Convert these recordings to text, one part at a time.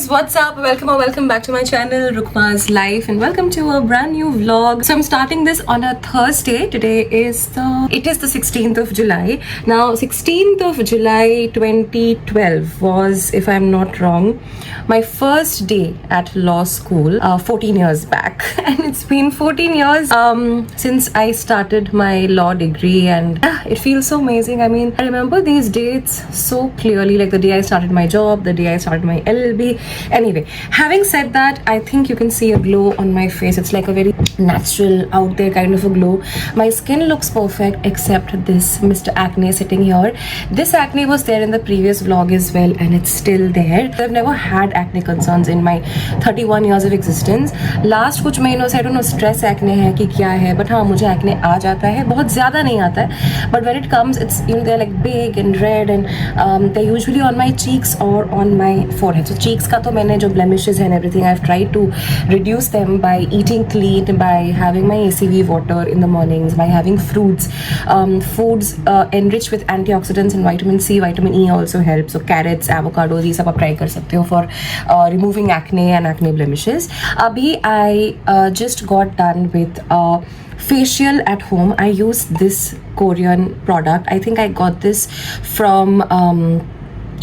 guys, what's up? Welcome or welcome back to my channel Rukma's Life and welcome to a brand new vlog. So I'm starting this on a Thursday. Today is the 16th of July. Now 16th of July 2012 was, if I'm not wrong, my first day at law school 14 years back. And it's been 14 years since I started my law degree, and it feels so amazing. I mean, I remember these dates so clearly, like the day I started my job, the day I started my LLB. Anyway, having said that, I think you can see a glow on my face. It's like a very natural, out there kind of a glow. My skin looks perfect except this Mr. Acne sitting here. This acne was there in the previous vlog as well, and it's still there. I've never had acne concerns in my 31 years of existence. Last कुछ महीनों से I don't know stress acne है कि क्या है, but हाँ मुझे acne आ जाता है, बहुत ज़्यादा नहीं आता है. But when it comes, it's, you know, they're like big and red, and they're usually on my cheeks or on my forehead. So cheeks का तो मैंने जो blemishes and everything, I've tried to reduce them by eating clean, by having my ACV water in the mornings, by having fruits, foods enriched with antioxidants and vitamin C, vitamin E also helps. So carrots, avocados, ये सब आप try कर सकते हो for removing acne and acne blemishes. Abhi I just got done with facial at home. I use this Korean product. I think I got this from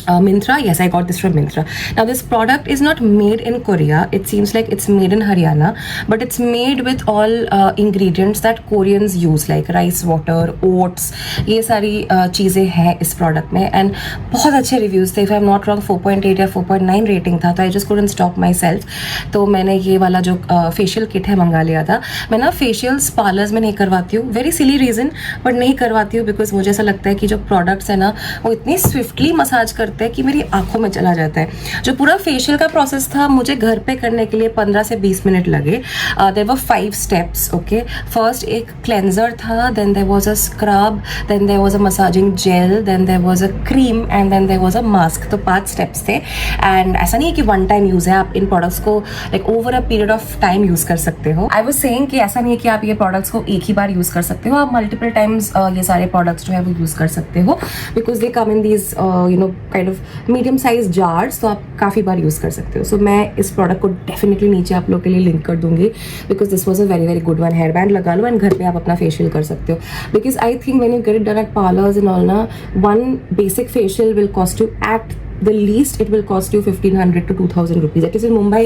Myntra. Yes, I got this from Myntra. Now this product is not made in Korea. It seems like it's made in Haryana, but it's made with all ingredients that Koreans use, like rice water, oats. ये सारी चीज़ें हैं इस product में, and बहुत अच्छे reviews थे. If I'm not wrong, 4.8 या 4.9 rating था, तो I just couldn't stop myself. तो मैंने ये वाला जो facial kit है मंगा लिया था. मैं ना facials parlors में नहीं करवाती हूँ. Very silly reason, but नहीं करवाती हूँ because मुझे ऐसा लगता है कि जो products है ना, वो इतनी swiftly massage करते हैं कि मेरी आंखों में चला जाता है. जो पूरा फेशियल का प्रोसेस था मुझे घर पे करने के लिए 15 से 20 मिनट लगे. There were 5 steps. Okay, first एक क्लेंजर था, then there was a scrub, then there was a massaging gel, then there was a cream, and then there was a mask. तो 5 स्टेप्स थे. एंड ऐसा नहीं है कि वन टाइम यूज है, आप इन प्रोडक्ट्स को like over a period of time use कर सकते हो. आई वाज सेइंग कि ऐसा नहीं है कि आप ये प्रोडक्ट्स को एक ही बार यूज कर सकते हो, आप मल्टीपल टाइम्स ये सारे प्रोडक्ट्स जो है वो यूज कर सकते हो, because they come in these you know kind of medium size jars, तो आप काफ़ी बार यूज़ कर सकते हो. सो मैं इस प्रोडक्ट को डेफिनेटली नीचे आप लोग के लिए लिंक कर दूंगी, because this was a very very good one. Hair band लगा लो एंड घर पे आप अपना फेशियल कर सकते हो, because I think when you get it done at parlours and all ना, one basic facial will cost you at the least it will cost you 1500 to 2000 rupees. It is in Mumbai,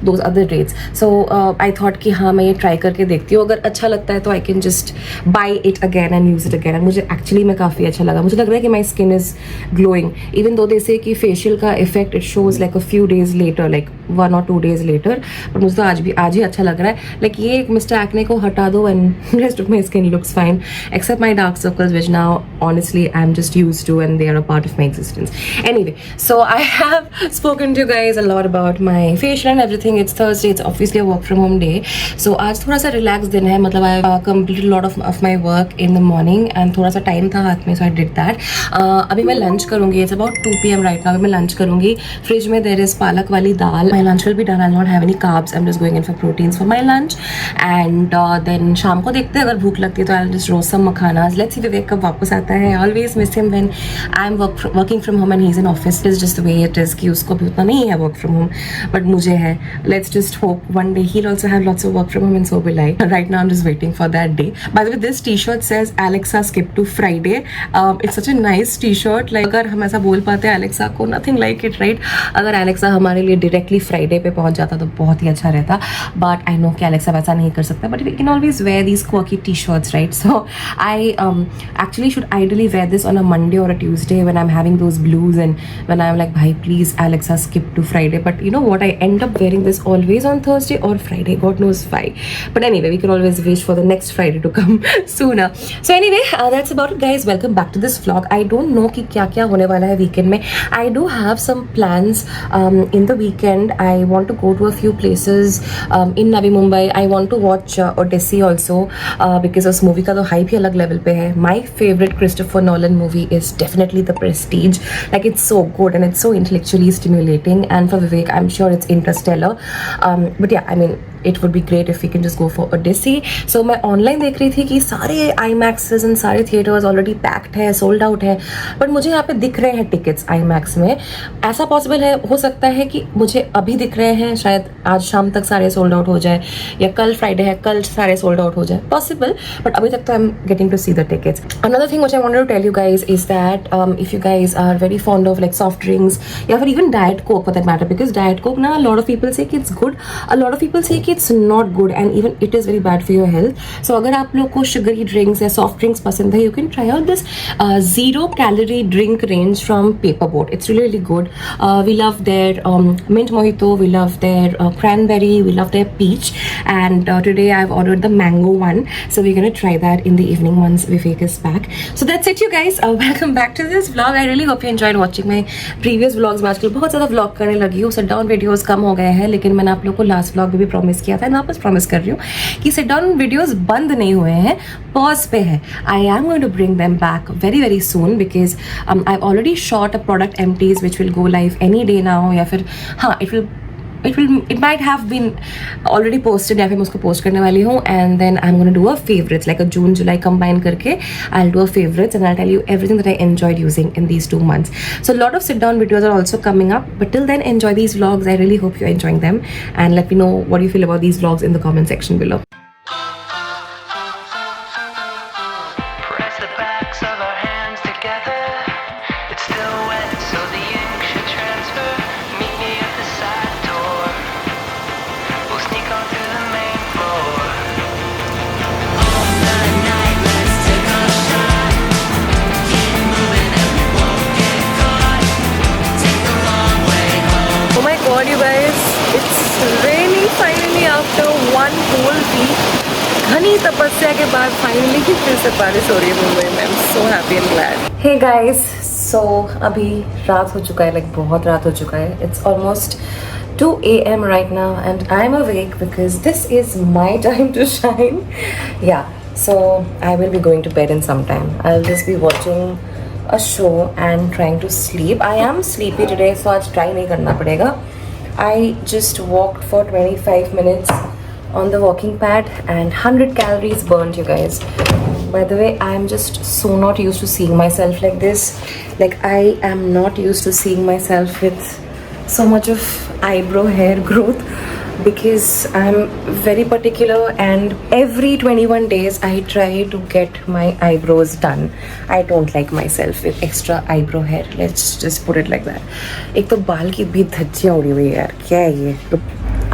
those other rates. So I thought कि हाँ मैं ये try करके देखती हूँ, अगर अच्छा लगता है तो I can just buy it again and use it again. And मुझे actually में काफ़ी अच्छा लगा. मुझे लग रहा है कि my skin is glowing, even though they say कि facial का effect it shows like a few days later, like 1 or 2 days later. but मुझे तो आज ही अच्छा लग रहा है. like ये एक Mr. Acne को हटा दो and rest of my skin looks fine, except my dark circles, which now honestly I'm just used to and they are a part of my existence. Anyway, so I have spoken to you guys a lot about my facial and everything. It's Thursday. It's obviously a work from home day. So आज थोड़ा सा relaxed दिन है. मतलब I completed a lot of my work in the morning and थोड़ा सा time था हाथ में, so I did that. अभी मैं lunch करूँगी. It's about 2 PM right now. अभी मैं lunch करूँगी. Fridge में there is पालक वाली दाल. My lunch will be done. I'll not have any carbs. I'm just going in for proteins for my lunch. And then शाम को देखते हैं, अगर भूख लगती है तो I'll just roast some makhanas. Let's see विवेक कब वापस आता है. I always miss him when I'm working from home and he's in office. It's just the way it is कि उसको भी उतना नहीं है work from home, but मुझे है. Let's just hope one day he'll also have lots of work from home and so will I. Right now I'm just waiting for that day. By the way, this t-shirt says Alexa skip to Friday. It's such a nice t-shirt. Like अगर हम ऐसा बोल पाते हैं Alexa को, nothing like it, right? अगर Alexa हमारे लिए directly Friday पे पहुंच जाता तो बहुत ही अच्छा रहता. But I know कि Alexa वैसा नहीं कर सकता. But we can always wear these quirky t-shirts, right? So I actually should ideally wear this on a Monday or a Tuesday when I'm having those blues and when I'm like, bhai please Alexa skip to Friday. But you know what, I end up wearing this always on Thursday or Friday, God knows why. But anyway, we can always wish for the next Friday to come sooner. So anyway, that's about it guys. Welcome back to this vlog. I don't know कि क्या क्या होने वाला है weekend में. I do have some plans in the weekend. I want to go to a few places in Navi Mumbai. I want to watch Odyssey also because उस movie का तो hype ही अलग level पे है. My favorite Christopher Nolan movie is definitely The Prestige. Like it's so good and it's so intellectually stimulating, and for Vivek I'm sure it's Interstellar. But yeah, I mean it would be great if we can just go for Odyssey. So मैं online देख रही थी कि सारे IMAXs and सारे theaters already packed है, sold out है, but मुझे यहाँ पे दिख रहे हैं tickets IMAX में. ऐसा possible है, हो सकता है कि मुझे अभी दिख रहे हैं, शायद आज शाम तक सारे sold out हो जाए, या कल Friday है, कल सारे sold out हो जाए, possible, but अभी तक तो I'm getting to see the tickets. Another thing which I wanted to tell you guys is that if you guys are very fond of like soft drinks, या फिर even Diet Coke for that matter, because Diet Coke ना a lot of people say कि it's good, a lot of people say कि it's not good and even it is very bad for your health. So अगर आप लोग को sugary drinks या soft drinks पसंद है, you can try out this zero calorie drink range from Paperboat. It's really really good. We love their mint mojito, we love their cranberry, we love their peach, and today I've ordered the mango one, so we're gonna try that in the evening once Vivek is back. So that's it you guys. Welcome back to this vlog. I really hope you enjoyed watching my previous vlogs. मैं आजकल बहुत ज़्यादा vlog करने लगी हूँ, sit down videos कम हो गए हैं, लेकिन मैंने आप लोगों को लास्ट व्लॉग में भी प्रॉमिस किया था, मैं वापस प्रॉमिस कर रही हूँ कि सिट डाउन वीडियोस बंद नहीं हुए हैं, पॉज पे है. I am going to bring them back very very soon, because I already shot a product empties which will go live any day now, या फिर हाँ it might have been already posted, या फिर मैं उसको post करने वाली हूँ. And then I'm gonna do a favorites, like a June July combine करके I'll do a favorites and I'll tell you everything that I enjoyed using in these 2 months. So a lot of sit down videos are also coming up, but till then enjoy these vlogs. I really hope you're enjoying them, and let me know what you feel about these vlogs in the comment section below. Press the backs of our hands together. It's still wet, so the ink should transfer. Meet me at the side door. We'll sneak on through the main floor. On the night, let's take a shot. Keep moving and we won't get caught. Take the long way home. Oh my god, you guys, it's raining finally after 1 whole week. घनी तपस्या के बाद finally फिर से बारिश हो रही है मुंबई में. I am so happy and glad. Hey guys, so अभी रात हो चुका है, लाइक बहुत रात हो चुका है. It's almost 2 a.m. right now and I'm awake because this is my time to shine. Yeah, so I will be going to bed in some time. I'll just be watching a show and trying to sleep. I am sleepy today, so आज try नहीं करना पड़ेगा. I just walked for 25 minutes on the walking pad and 100 calories burnt, you guys. By the way, I am just so not used to seeing myself like this. Like I am not used to seeing myself with so much of eyebrow hair growth, because I'm very particular and every 21 days I try to get my eyebrows done. I don't like myself with extra eyebrow hair. Let's just put it like that. एक तो बाल की भी धज्जियाँ उड़ी हुई है यार, क्या है ये?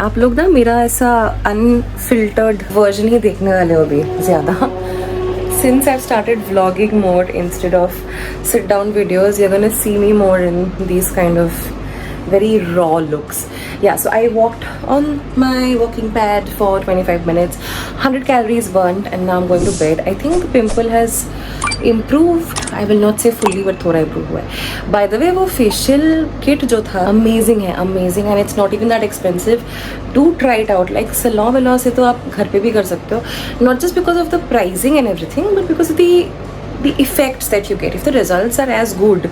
आप लोग ना मेरा ऐसा अनफिल्टर्ड वर्जन ही देखने वाले हो अभी ज़्यादा. Since I've started vlogging more instead of sit down videos, you're gonna see me more in these kind of very raw looks. Yeah, so I walked on my walking pad for 25 minutes, 100 calories burnt, and now I'm going to bed. I think the pimple has improved. I will not say fully, but थोड़ा improve हुआ है. By the way, वो facial kit जो था amazing है, amazing, and it's not even that expensive. Do try it out. Like salon वाला से तो आप घर पे भी कर सकते हो. Not just because of the pricing and everything, but because of the effects that you get. If the results are as good,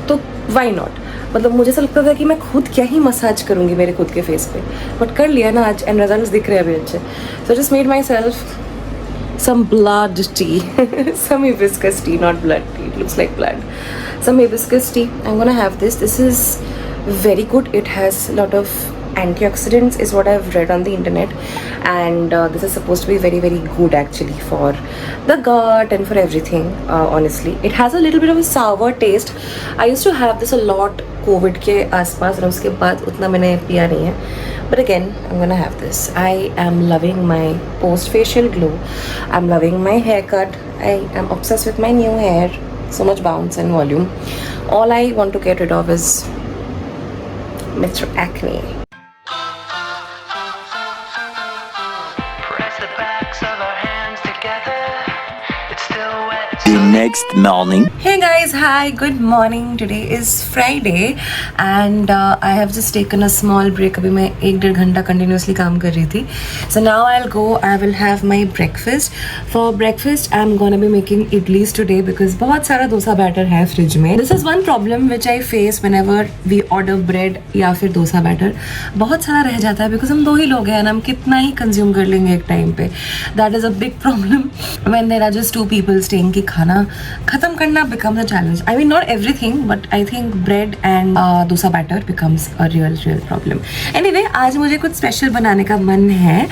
तो why not? मतलब मुझे ऐसा लगता था कि मैं खुद क्या ही मसाज करूँगी मेरे खुद के फेस पे, बट कर लिया ना आज, एंड रिजल्ट्स दिख रहे हैं अभी अच्छे. So just made my self some blood tea, some hibiscus tea, not blood tea, it looks like blood. Some hibiscus tea, I'm gonna have this. This is very good. It has a lot of antioxidants is what I've read on the internet, and this is supposed to be very very good actually for the gut and for everything. Honestly, it has a little bit of a sour taste. I used to have this a lot COVID के आसपास, और उसके बाद उतना मैंने पिया नहीं है. But again, I'm gonna have this. I am loving my post-facial glow. I'm loving my haircut. I am obsessed with my new hair. So much bounce and volume. All I want to get rid of is Mr. Acne. Press the backs of our hands together. It's still wet. next morning. Hey guys, hi, good morning. Today is Friday and I have just taken a small break. अभी मैं 1-1.5 घंटा continuously काम कर रही थी. So now I'll go, I will have my breakfast. For breakfast, I'm gonna be making idlis today because बहुत सारा dosa batter है फ्रिज में. This is one problem which I face whenever we order bread या फिर dosa batter. बहुत सारा रह जाता है because हम 2 ही लोग हैं, हम कितना ही कंज्यूम कर लेंगे एक टाइम पे. That is a big problem when there are just 2 people staying कि खाना खत्म करना becomes a challenge. I mean not everything, but I think bread and dosa batter becomes a real problem. Anyway, आज मुझे कुछ special बनाने का मन है.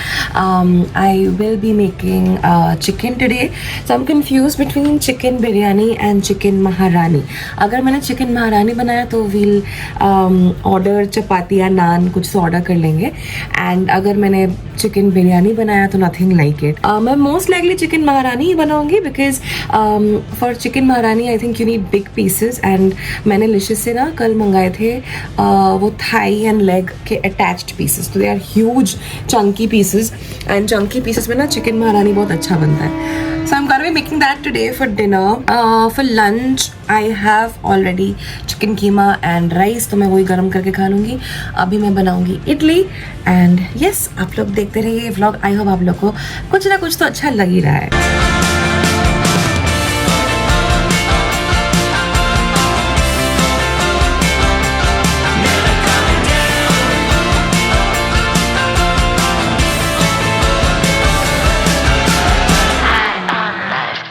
I will be making chicken today. So I'm confused between chicken biryani and chicken maharani. अगर मैंने chicken maharani बनाया तो we'll order चपाती या नान कुछ तो ऑर्डर कर लेंगे. And अगर मैंने चिकन बिरयानी बनाया तो nothing like it. मैं most likely चिकन महारानी ही बनाऊंगी because for चिकन महारानी I think you need big pieces and मैंने लिशियस से ना कल मंगाए थे वो थाई एंड लेग के अटैच्ड पीसेस. तो they are huge chunky pieces and chunky pieces में ना चिकन महारानी बहुत अच्छा बनता है. So I'm gonna be making that today for dinner. For lunch I have already chicken keema and rice. तो मैं वही गर्म करके खा लूँगी. अभी मैं बनाऊँगी इडली and yes, आप लोग देखते रहिए व्लॉग. आई होप आप लोग को कुछ ना कुछ तो अच्छा लग ही रहा है.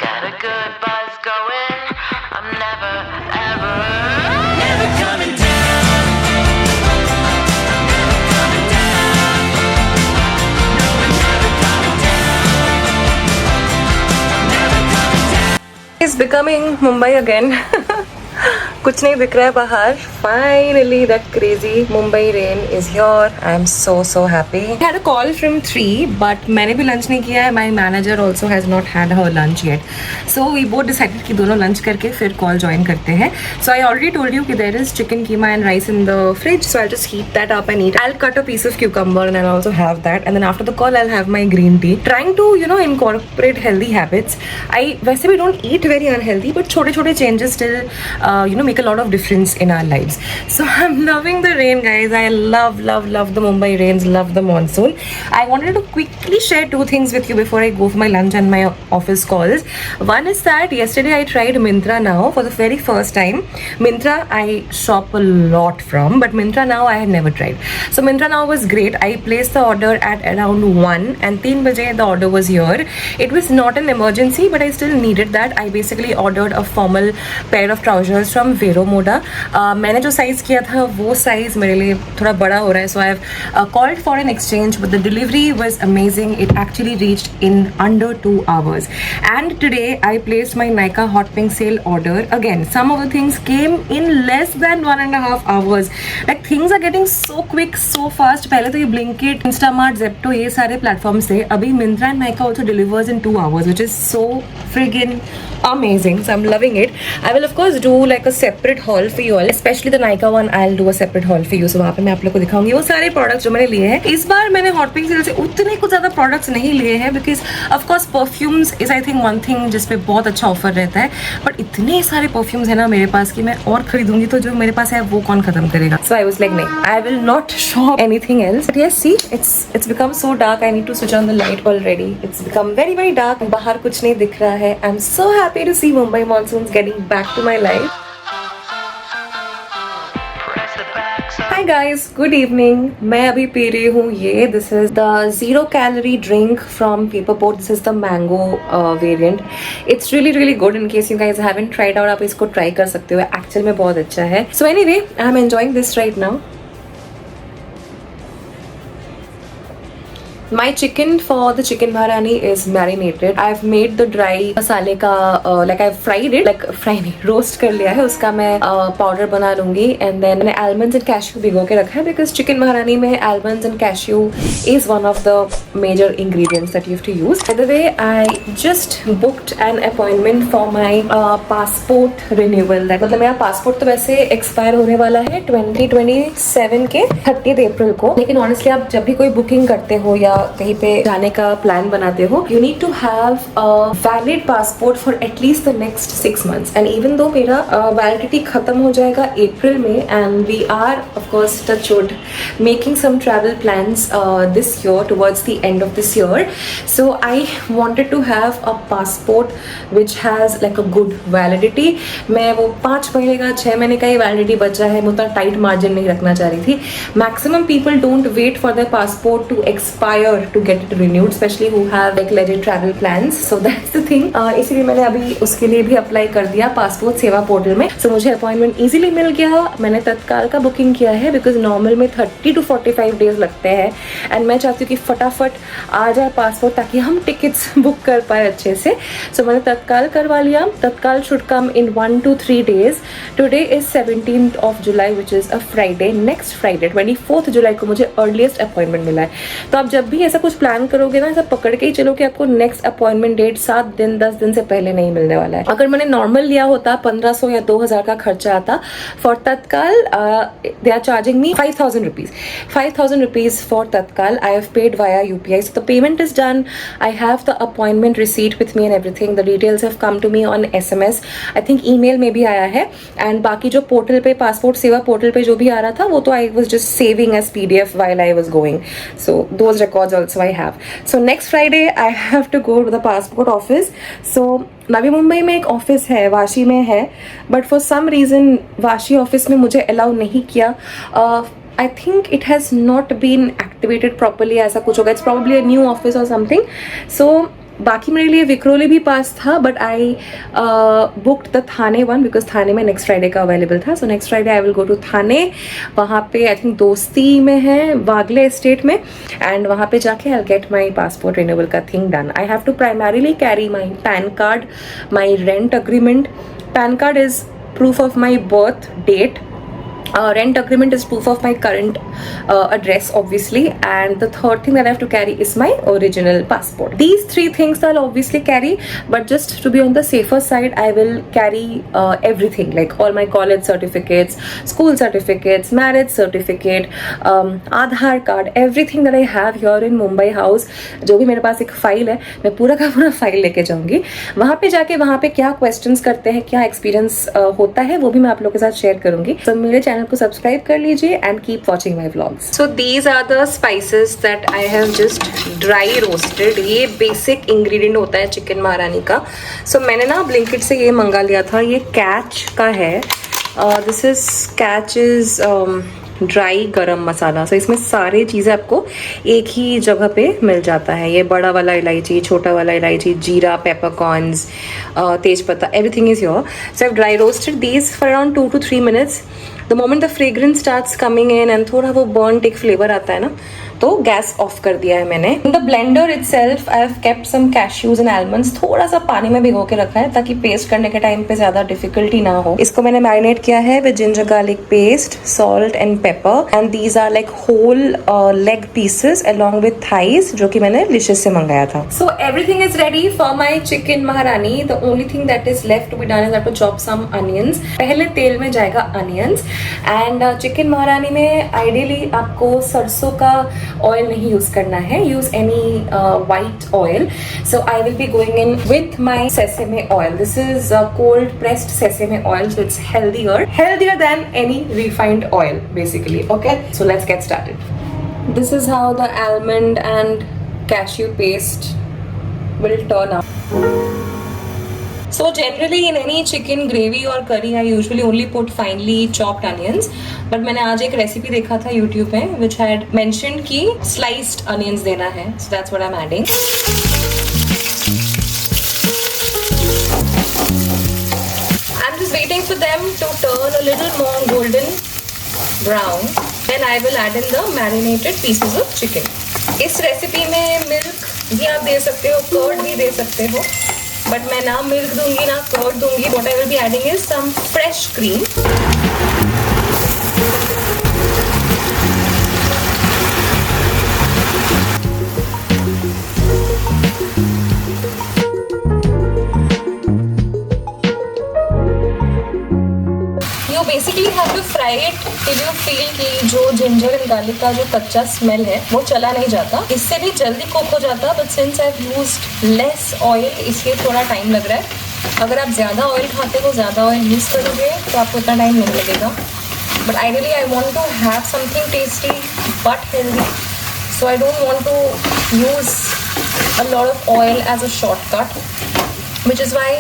Got a good buzz going. I'm never, ever, never coming down. Never coming down. No, we're never coming down. Never coming down. It's becoming Mumbai again. कुछ नहीं दिख रहा है बाहर. Finally that crazy Mumbai rain is here. I am so happy. I had a call from 3 but मैंने भी lunch नहीं किया है. My manager also has not had her lunch yet. So we both decided कि दोनों lunch करके फिर call join करते हैं. So I already told you कि there is chicken keema and rice in the fridge. So I'll just heat that up and eat. I'll cut a piece of cucumber and I'll also have that. And then after the call I'll have my green tea. Trying to incorporate healthy habits. I वैसे भी don't eat very unhealthy but छोटे changes still make a lot of difference in our lives. So I'm loving the rain, guys. I love the Mumbai rains, love the monsoon. I wanted to quickly share 2 things with you before I go for my lunch and my office calls. One is that yesterday I tried Myntra Now for the very first time. Myntra I shop a lot from, but Myntra Now I had never tried. So Myntra Now was great. I placed the order at around 1 and 3 baje the order was here. It was not an emergency but I still needed that. I basically ordered a formal pair of trousers from Vero Moda. मैंने जो size किया था वो size मेरे लिए थोड़ा बड़ा हो रहा है. So I have called for an exchange but the delivery was amazing. It actually reached in under 2 hours. And today I placed my Nykaa Hot Pink sale order. Again, some of the things came in less than 1.5 hours. Like things are getting so quick, so fast. पहले तो ये Blinkit, Instamart, Zepto ये सारे platforms थे. अभी Myntra and Nykaa also delivers in 2 hours, which is so friggin' amazing. So I'm loving it. I will of course do like a separate haul for you all, especially the Nykaa one. I'll do a separate haul for you. So वहाँ पे मैं आप लोग को दिखाऊंगी वो सारे products जो मैंने लिए हैं. इस बार मैंने Hot Pink Sale से उतने कुछ ज़्यादा products नहीं लिए हैं because of course perfumes is I think one thing जिस पे बहुत अच्छा offer रहता है. But इतने सारे perfumes है ना मेरे पास कि मैं और खरीदूंगी तो जो मेरे पास है वो कौन खत्म करेगा. So I was like नहीं, I will not shop anything else. But yes, see, it's become so dark. I need to switch on the light already. It's become very dark. बाहर कुछ नहीं दिख रहा है. I'm so happy to see Mumbai monsoons getting back to my life. Press the backs of Hi guys, good evening. मैं अभी P रही हूँ ये. This is the 0 calorie drink from Paper Boat. This is the mango variant. It's really good. In case you guys haven't tried out, आप इसको try कर सकते हो. Actual में बहुत अच्छा है. So anyway, I'm enjoying this right now. My chicken for the chicken maharani is marinated. I've made the dry मसाले का like I've fried it, like fry नहीं, roast कर लिया है. उसका मैं powder बना लूँगी. And then मैंने almonds and cashew भिगो के रखा है because chicken maharani में almonds and cashew is one of the major ingredients that you have to use. By the way, I just booked an appointment for my passport renewal. That मतलब मेरा passport तो वैसे expire होने वाला है 2027 के 30th अप्रैल को. लेकिन honestly आप जब भी कोई booking करते हो या कहीं पे जाने का प्लान बनाते हो, you need to have a valid passport for at least the next 6 months. And even though मेरा वैलिडिटी खत्म हो जाएगा अप्रैल में, and we are of course touch wood making some travel plans this year towards the end of this year. So I wanted to have a passport which has like a good validity. मैं वो 5 महीने का 6 महीने का ही validity बचा है, मैं उतना टाइट मार्जिन नहीं रखना चाह रही थी. Maximum people don't wait for their passport to expire to get it renewed, especially who have like legit travel plans. So that's the thing. इसीलिए मैंने अभी उसके लिए भी अप्लाई कर दिया पासपोर्ट सेवा पोर्टल में. So मुझे अपॉइंटमेंट इजीली मिल गया. मैंने तत्काल का बुकिंग किया है बिकॉज नॉर्मल में 30 to 45 डेज लगते हैं, एंड मैं चाहती हूँ कि फटाफट आ जाए पासपोर्ट ताकि हम टिकट्स बुक कर पाए अच्छे से. सो मैंने तत्काल करवा लिया. तत्काल should come in 1 to 3 days. Today is 17th of July which is a Friday. Next Friday 24th जुलाई को मुझे अर्लीस्ट अपॉइंटमेंट मिला है. तो आप जब भी ऐसा कुछ प्लान करोगे ना, ऐसा पकड़ के ही चलो कि आपको नेक्स्ट अपॉइंटमेंट डेट 7 दिन 10 दिन से पहले नहीं मिलने वाला है. अगर मैंने नॉर्मल लिया होता 1500 या 2000 का खर्चा आता. For tatkal they are charging me 5000 rupees. 5000 rupees for tatkal. I have paid via UPI. So the payment is done. I have the appointment receipt with me and everything. The details have come to me on SMS. I think email में भी आया है. And बाकी जो portal पे, passport सेवा portal पे जो भी आ रहा था, वो तो I was just saving as PDF while I was going. So those records also I have. So next Friday I have to go to the passport office. So Navi Mumbai में एक ऑफिस है, वाशी में है, but for some reason Vashi office में मुझे allow नहीं किया. I think it has not been activated properly. ऐसा कुछ होगा. It's probably a new office or something. So बाकी मेरे लिए विक्रोली भी पास था, but I booked the Thane one because Thane में नेक्स्ट फ्राइडे का अवेलेबल था. So next Friday I will go to Thane. वहाँ पे आई थिंक दोस्ती में है, वागले एस्टेट में, एंड वहाँ पे जाके I get my passport renewal का thing done. I have to primarily carry my PAN card, my rent agreement. PAN card is proof of my birth date. Rent agreement is proof of my current address obviously, and the third thing that I have to carry is my original passport. These 3 things I'll obviously carry, but just to be on the safer side I will carry everything, like all my college certificates, school certificates, marriage certificate, Aadhaar card, everything that I have here in Mumbai house. जो भी मेरे पास एक file है, मैं पूरा का पूरा file लेके जाऊंगी. वहाँ पे जाके वहाँ पे क्या क्वेश्चंस करते हैं, क्या एक्सपीरियंस होता है, वो भी मैं आप लोगों के साथ शेयर करूंगी. तो मेरे चैनल को सब्सक्राइब कर लीजिए and keep watching my vlogs. So these are the spices that I have just dry roasted. ये बेसिक इंग्रेडिएंट होता है चिकन महारानी का. सो मैंने ना ब्लिंकिट से ये मंगा लिया था. ये कैच का है. This is catch is dry गरम मसाला. सो इसमें सारी चीज़ें आपको एक ही जगह पे मिल जाता है. ये बड़ा वाला इलायची, छोटा वाला इलायची, जीरा, पेपरकॉर्न्स, तेज पत्ता, everything is your. So I dry roasted these for around 2 to 3 minutes. The moment the fragrance starts coming in and थोड़ा वो बर्न एक फ्लेवर आता है ना, तो गैस ऑफ कर दिया है मैंने. In the blender itself I have kept some cashews and almonds. थोड़ा सा पानी में भिगो के रखा है ताकि पेस्ट करने के टाइम पे ज्यादा डिफिकल्टी ना हो. इसको मैंने मैरिनेट किया है with ginger garlic paste, salt and pepper, and these are like whole leg pieces along with thighs, जो कि मैंने लिशियस से मंगाया था. So everything is ready for my chicken maharani. The only thing that is left to be done is that to chop some onions. पहले तेल में जाएगा अनियंस. एंड चिकन महारानी में आइडियली आपको सरसों का ऑयल नहीं यूज करना है. Use any white oil. So I will be going in with my sesame oil. This is cold pressed sesame oil, so it's healthier than any refined oil basically. Okay, so let's get started. This is how the almond and cashew paste will turn out. So generally in any chicken gravy or curry I usually only put finely chopped onions, but मैंने आज एक recipe देखा था YouTube में which had mentioned कि sliced onions देना है, so that's what I'm adding. I'm just waiting for them to turn a little more golden brown, then I will add in the marinated pieces of chicken. इस recipe में milk भी आप दे सकते हो, curd भी दे सकते हो, बट मैं ना मिल्क दूंगी ना कर्ड दूंगी. What I will be adding is some fresh cream. You basically have to to fry it till you feel कि जो जिंजर एंड गार्लिक का जो कच्चा स्मेल है वो चला नहीं जाता। इससे भी जल्दी कुक हो जाता, but since I have used less oil इसलिए थोड़ा टाइम लग रहा है। अगर आप ज़्यादा ऑयल खाते हो, ज़्यादा ऑयल यूज़ करोगे तो आपको इतना टाइम नहीं लगेगा। But ideally I want to have something tasty but healthy, so I don't want to use a lot of oil as a shortcut, which is why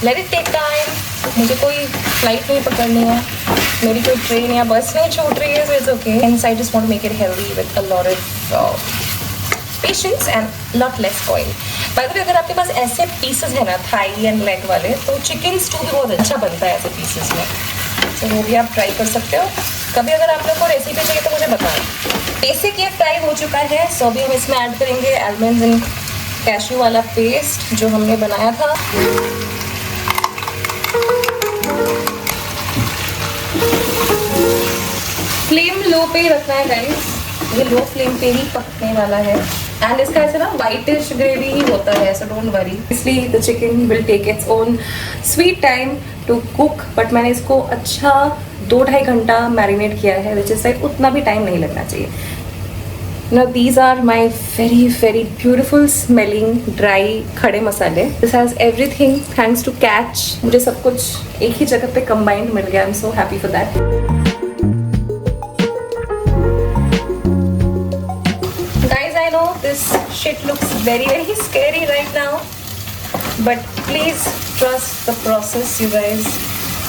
let it take time. मुझे कोई flight नहीं पकड़नी है, मेरी कोई train या बस नहीं छूट रही है, so it's okay. Hence I just want to make it healthy with a lot of patience and lot less oil. By the way, अगर आपके पास ऐसे पीसेस है ना थाई एंड लेग वाले, तो चिकन स्टू भी बहुत अच्छा बनता है ऐसे पीसेस में, तो वो भी आप ट्राई कर सकते हो। कभी अगर आप लोग को रेसिपी चाहिए तो मुझे बताएं। बेसिक ये फ्राई हो चुका है, सो अभी हम इसमें ऐड करेंगे आलमंड्स एंड कैश्यू वाला पेस्ट जो हमने बनाया था। फ्लेम लो पे ही रखना है गाइस, ये लो फ्लेम पे ही पकने वाला है। एंड इसका ऐसे ना वाइटिश ग्रेवी ही होता है, सो डोंट वरी। इसलिए the chicken will take its own sweet time to cook, but मैंने इसको अच्छा 2-2.5 घंटा मैरिनेट किया है, विच इज लाइक उतना भी टाइम नहीं लगना चाहिए। Now these are my very beautiful smelling dry खड़े मसाले. This has everything thanks to Catch. मुझे सब कुछ एक ही जगह पे combined मिल गया. I'm so happy for that. Guys, I know this shit looks very scary right now, but please trust the process, you guys.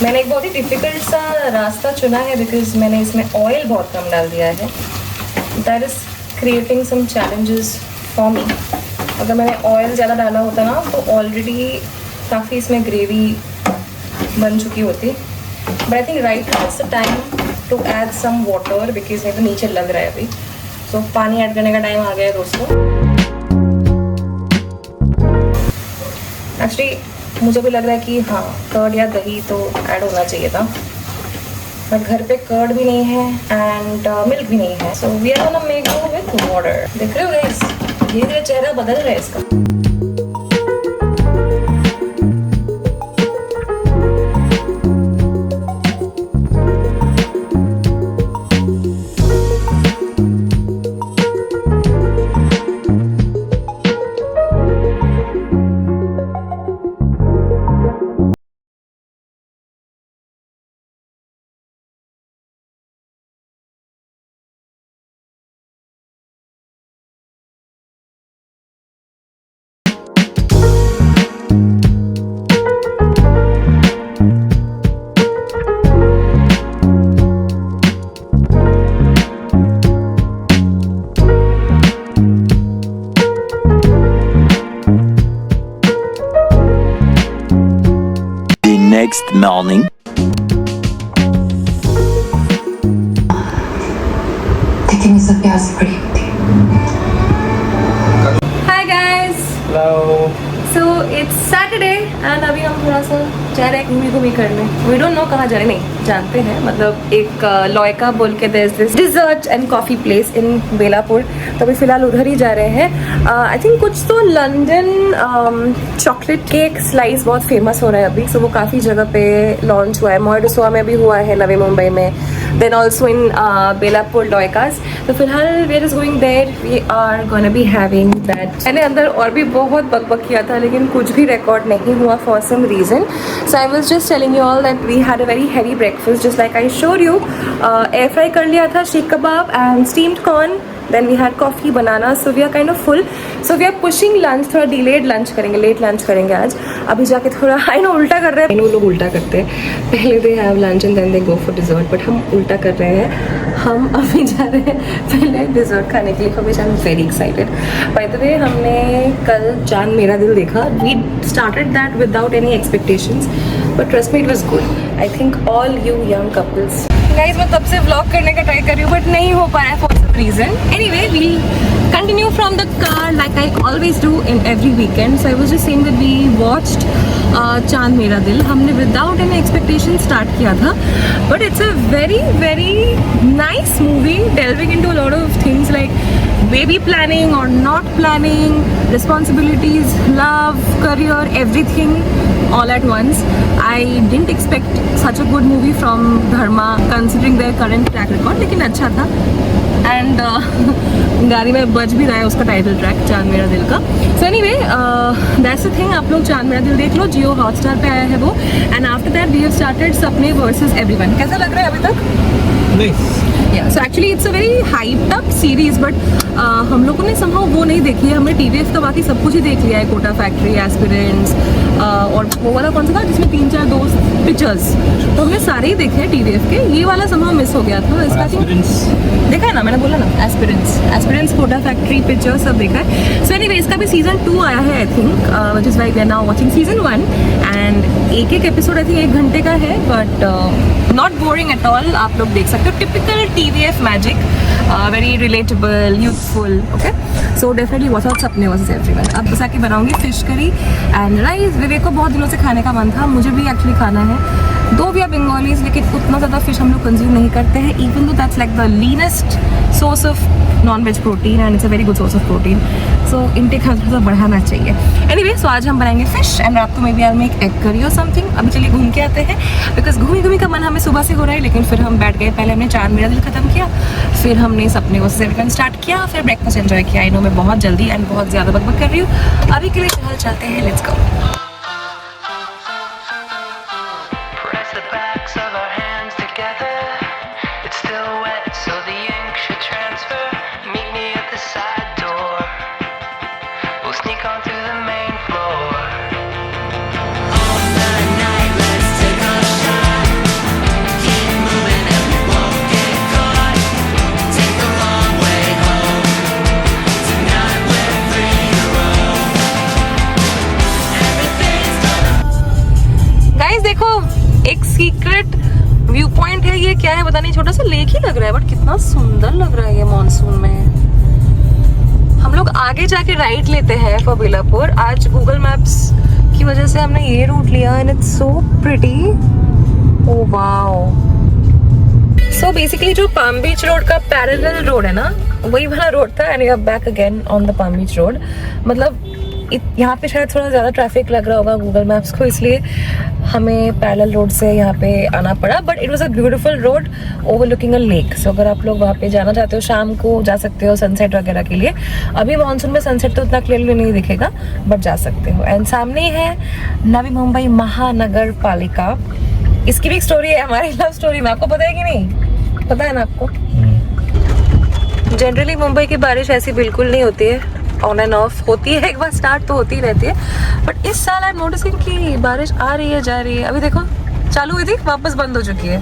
मैंने एक बहुत ही डिफिकल्ट सा रास्ता चुना है बिकॉज मैंने इसमें ऑयल बहुत कम डाल दिया है. That is creating some challenges for me. अगर मैंने ऑयल ज़्यादा डाला होता ना तो ऑलरेडी काफ़ी इसमें ग्रेवी बन चुकी होती. But I think right now it's the time to add some water because मेरे को नीचे लग रहा है अभी. तो पानी ऐड करने का टाइम आ गया है दोस्तों. एक्चुअली मुझे भी लग रहा है कि हाँ कर्ड या दही तो ऐड होना चाहिए था, बट घर पे कर्ड भी नहीं है एंड मिल्क भी नहीं है. So we are gonna make do with water. देख रहे हो गाइस, धीरे धीरे चेहरा बदल रहा है इसका. Next morning. देखिए मैं सब प्यार से पड़ी होती. Hi guys. Hello. So it's Saturday and अभी हम थोड़ा सा जा रहे हैं घूमी करने. We don't know कहाँ जा रहे, नहीं जानते हैं. मतलब एक लॉयका बोल के there's this dessert and coffee place in Belapur. तो अभी फिलहाल उधर ही जा रहे हैं. आई थिंक कुछ तो लंदन चॉकलेट केक स्लाइस बहुत फेमस हो रहा है अभी. सो वो काफ़ी जगह पे लॉन्च हुआ है. मोइडसोआ में भी हुआ है, नवी मुंबई में, देन ऑल्सो इन बेलापुर लॉयकास. तो फिलहाल we are just going there. We are gonna be having that. मैंने अंदर और भी बहुत बकबक किया था लेकिन कुछ भी रिकॉर्ड नहीं हुआ for some reason. So I was just telling you all that we had a very heavy breakfast, just like I showed you. Air fry कर लिया था sheikh kebab and steamed corn. Then we had coffee, banana. So we are kind of full. So we are pushing lunch. थोड़ा delayed lunch करेंगे, late lunch करेंगे आज. अभी जाके थोड़ा I know उल्टा कर रहे हैं. वो लोग उल्टा करते हैं. पहले they have lunch and then they go for dessert. But हम उल्टा कर रहे हैं. हम अभी जा रहे हैं पहले dessert खाने के लिए. For which I'm very excited. By the way, हमने कल चांद मेरा दिल देखा. We started that without any expectations. But trust me, it was good. I think all you young couples. Guys, मैं तब से vlog करने का try कर रही हूँ but नहीं हो पा रहा है for some reason. Anyway, we'll continue from the car like I always do in every weekend. So I was just saying that we watched चांद मेरा दिल. हमने without any expectation start किया था. But it's a very nice movie delving into a lot of things like baby planning or not planning, responsibilities, love, career, everything all at once. I didn't expect such a good movie from Dharma considering their current track record, लेकिन अच्छा था। And गाड़ी में बज भी रहा है उसका टाइटल ट्रैक चांद मेरा दिल का। So anyway that's the thing, आप लोग चांद मेरा दिल देख लो, जियो हॉटस्टार पे आया है वो। And after that we have started Sapne versus everyone. कैसा लग रहा है अभी तक? Yeah, so actually it's a very hyped up series, but हम लोगों ने somehow वो नहीं देखी है। हमने TVF का बाकी सब कुछ ही देख लिया है, कोटा फैक्ट्री, एस्पिरेंट्स और वो वाला कौन सा था जिसमें 3-4 दोस्त पिक्चर्स, तो हमने सारे ही देखे हैं TVF के। ये वाला somehow मिस हो गया था इसका। देखा है ना, मैंने बोला ना, एस्पिरेंट्स कोटा फैक्ट्री पिक्चर्स सब देखा है। सो एनीवे इसका भी सीजन 2 आया है I think, which is why we are now watching season 1। And एक एपिसोड आई थिंक 1 घंटे का है, but not boring at all. आप लोग देख सकते हो, typical TVF magic, very relatable, youthful. Okay, so definitely watch out Sapne versus everyone. अब बस आके बनाऊंगी फिश करी एंड राइस। विवेक को बहुत दिनों से खाने का मन था, मुझे भी एक्चुअली खाना है। दो वी आर बंगालीज, लेकिन उतना ज़्यादा फिश हम लोग कंज्यूम नहीं करते हैं, even though that's like the leanest source of non veg protein and it's a very good source of protein. So intake थोड़ा सा बढ़ाना चाहिए। एनीवे सो आज हम बनाएंगे फिश एंड रात को maybe I make egg curry और समथिंग। अभी चलिए घूम के आते हैं, बिकॉज घूमी का मन हमें सुबह से हो रहा है, लेकिन फिर हम बैठ गए। पहले हमने चांद मेरा दिल खत्म किया, फिर हमने सपने वर्सेस एवरीवन स्टार्ट किया, फिर ब्रेकफास्ट एंजॉय किया। आई नो मैं बहुत जल्दी एंड बहुत ज़्यादा बकबक कर रही हूँ। अभी के लिए चल चलते हैं, let's go. Press the backs of our hands together. It's still wet, so the ink should transfer. Meet me at the side door. We'll sneak on through the main floor. All the night, let's take a shot. Keep moving and we won't get caught. Take the long way home. Tonight we're free to roam. Everything's gonna. Guys देखो, एक secret view point है। ये क्या है पता नहीं, छोटा सा लेक ही लग रहा है, बट कितना सुंदर लग रहा है ये मॉनसून में। हम लोग आगे जाके राइट लेते हैं फॉर बेलापुर। आज गूगल मैप्स की वजह से हमने ये रूट लिया and it's so pretty. Oh wow. So basically जो पाम बीच रोड का पैरेलल रोड है ना, वही वाला रोड था and we are back again on the Palm Beach Road. मतलब यहाँ पे शायद थोड़ा ज़्यादा ट्रैफिक लग रहा होगा गूगल मैप्स को, इसलिए हमें पैरेलल रोड से यहाँ पे आना पड़ा। But it was a beautiful road overlooking a lake. So अगर आप लोग वहाँ पे जाना चाहते हो, शाम को जा सकते हो सनसेट वगैरह के लिए। अभी मानसून में सनसेट तो उतना क्लियरली नहीं दिखेगा, बट जा सकते हो। एंड सामने है नवी मुंबई महानगर पालिका। इसकी भी एक स्टोरी है, हमारी लव स्टोरी में। आपको पता है कि नहीं? पता है ना आपको? जनरली मुंबई की बारिश ऐसी बिल्कुल नहीं होती है, ऑन एंड ऑफ होती है। एक बार स्टार्ट तो होती रहती है, बट इस साल आई एम नोटिसिंग कि बारिश आ रही है जा रही है। अभी देखो चालू हुई थी, वापस बंद हो चुकी है।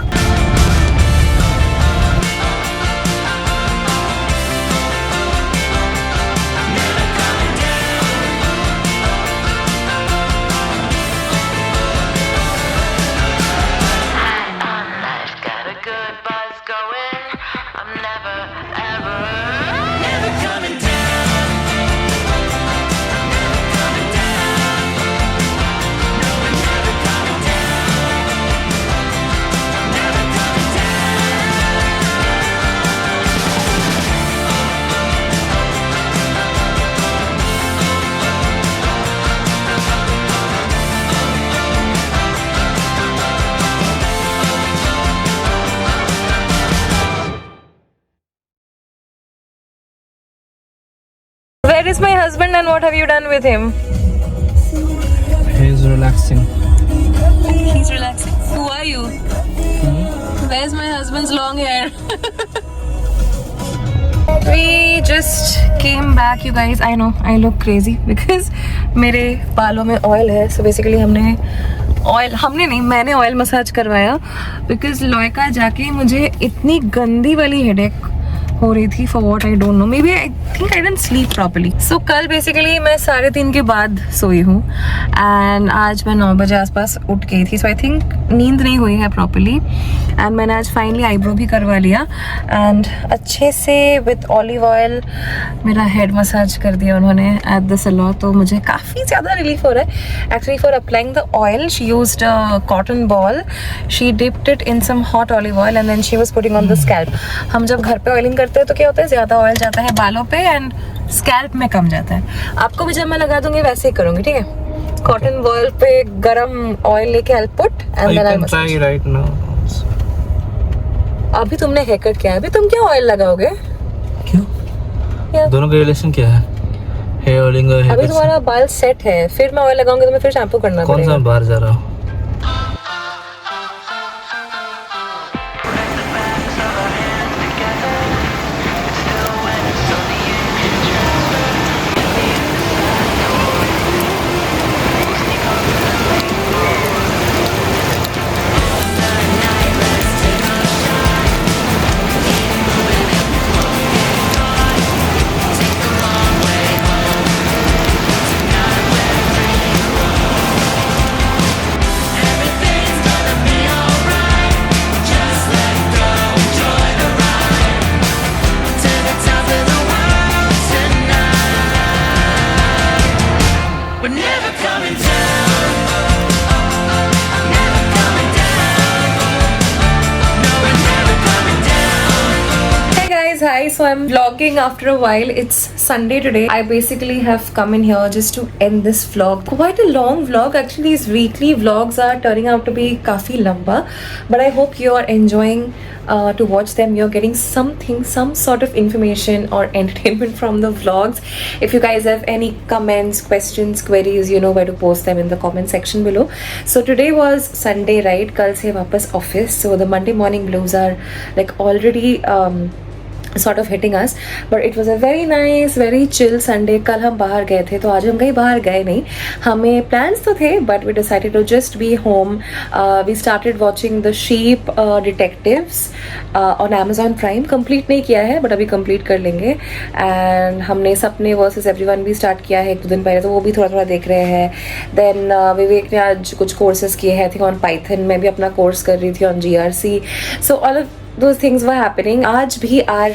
got a good buzz going. I'm never, ever, never coming down. Never coming down. No, we're never coming down. Never coming Where is my husband and what have you done with him? He's relaxing. He's relaxing. Who are you? Where's my husband's long hair? We just came back, you guys. I know I look crazy because मेरे बालों में oil है. So basically मैंने oil massage करवाया because लोयका जाके मुझे इतनी गंदी वाली हेडेक हो रही थी for what I don't know. Maybe I think I didn't sleep properly. So कल बेसिकली मैं 3:30 के बाद सोई हूँ एंड आज मैं 9 बजे आसपास उठ गई थी. सो आई थिंक नींद नहीं हुई है प्रॉपर्ली. एंड मैंने आज फाइनली आईब्रो भी करवा लिया एंड अच्छे से विथ ऑलिव ऑयल मेरा हेड मसाज कर दिया उन्होंने एट द सैलून. तो मुझे काफ़ी ज़्यादा रिलीफ हो रहा है. Actually for applying the oil she used a cotton ball. She dipped it in some hot olive oil and then she was putting on the scalp. हम जब घर पे ऑयलिंग करते हैं तो क्या होता है, ज़्यादा ऑयल जाता है बालों पे एंड स्कैल्प में कम जाता है. आपको भी जब मैं लगा दूंगी वैसे ही करूँगी, ठीक है? कॉटन बॉल पे गरम ऑयल लेके I'll put and You then I'll can try massage. right now. अभी तुमने हेयर कट किया है, अभी तुम क्या ऑयल लगाओगे? क्यों? Yeah. दोनों का रिलेशन क्या है? हेयर ऑयलिंग और अभी हेयर तुम्हारा बाल सेट है, फिर मैं ऑयल लगाऊंगी तो मैं फिर शैम्पू करना कौन सा पड़ेगा. बाहर जा रहा हूँ? Hey guys, hi. So I'm vlogging after a while. It's Sunday today. I basically have come in here just to end this vlog. Quite a long vlog. Actually, these weekly vlogs are turning out to be काफी लंबा. But I hope you are enjoying to watch them. You're getting something, some sort of information or entertainment from the vlogs. If you guys have any comments, questions, queries, you know where to post them in the comment section below. So today was Sunday, right? कल से वापस office. So the Monday morning blues are like already sort of hitting us, but it was a very nice, very chill Sunday. कल हम बाहर गए थे, तो आज हम कहीं बाहर गए नहीं. हमें plans तो थे, but we decided to just be home. We started watching The Sheep Detectives on Amazon Prime. Complete नहीं किया है, but अभी complete कर लेंगे. And हमने सपने versus everyone भी start किया है एक दो दिन पहले, तो वो भी थोड़ा थोड़ा देख रहे हैं. Then विवेक ने आज कुछ courses किए हैं, I think on Python. मैं भी अपना course कर रही थी on GRC. So all of those things were happening. आज भी our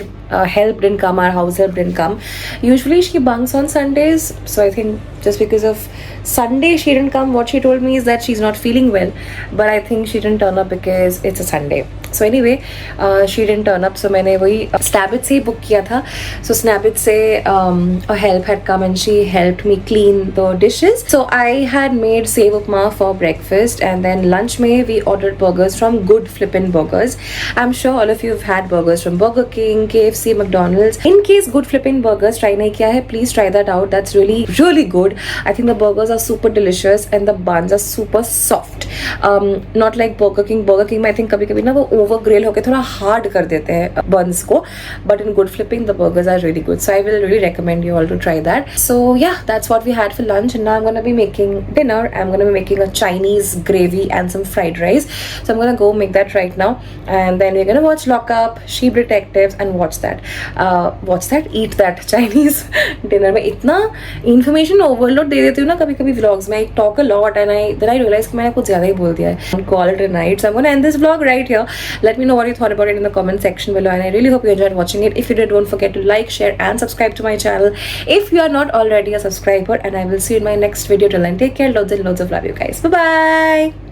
help didn't come, our house help didn't come. Usually she bunks on Sundays, so I think just because of Sunday she didn't come. What she told me is that she's not feeling well, but I think she didn't turn up because it's a Sunday. So anyway, she didn't turn up, so मैंने वही Snapit से ही book किया था. So Snapit से a help had come and she helped me clean the dishes. So I had made sev upma for breakfast, and then lunch में we ordered burgers from Good Flippin' Burgers. I'm sure all of you have had burgers from Burger King, KFC, McDonald's. In case Good Flippin' Burgers try नहीं किया है, please try that out. That's really, really good. I think the burgers are super delicious and the buns are super soft. Not like Burger King. Burger King में I think कभी-कभी ना वो over grill होके थोड़ा hard कर देते हैं buns को. But in Good Flipping the burgers are really good. So I will really recommend you all to try that. So yeah, that's what we had for lunch, and now I'm gonna be making dinner. I'm gonna be making a Chinese gravy and some fried rice. So I'm gonna go make that right now, and then we're gonna watch Lock Up, Sheep Detectives, and watch that. Eat that Chinese dinner. मैं इतना information overload दे देती हूँ ना कभी-कभी vlogs में. I talk a lot and then I realize कि मैंने कुछ ज़्यादा ही बोल दिया है. Call it a night. So I'm gonna end this vlog right here. Let me know what you thought about it in the comment section below, and I really hope you enjoyed watching it. If you did, don't forget to like, share, and subscribe to my channel if you are not already a subscriber. And I will see you in my next video. Till then, take care. Loads and loads of love, you guys. Bye bye.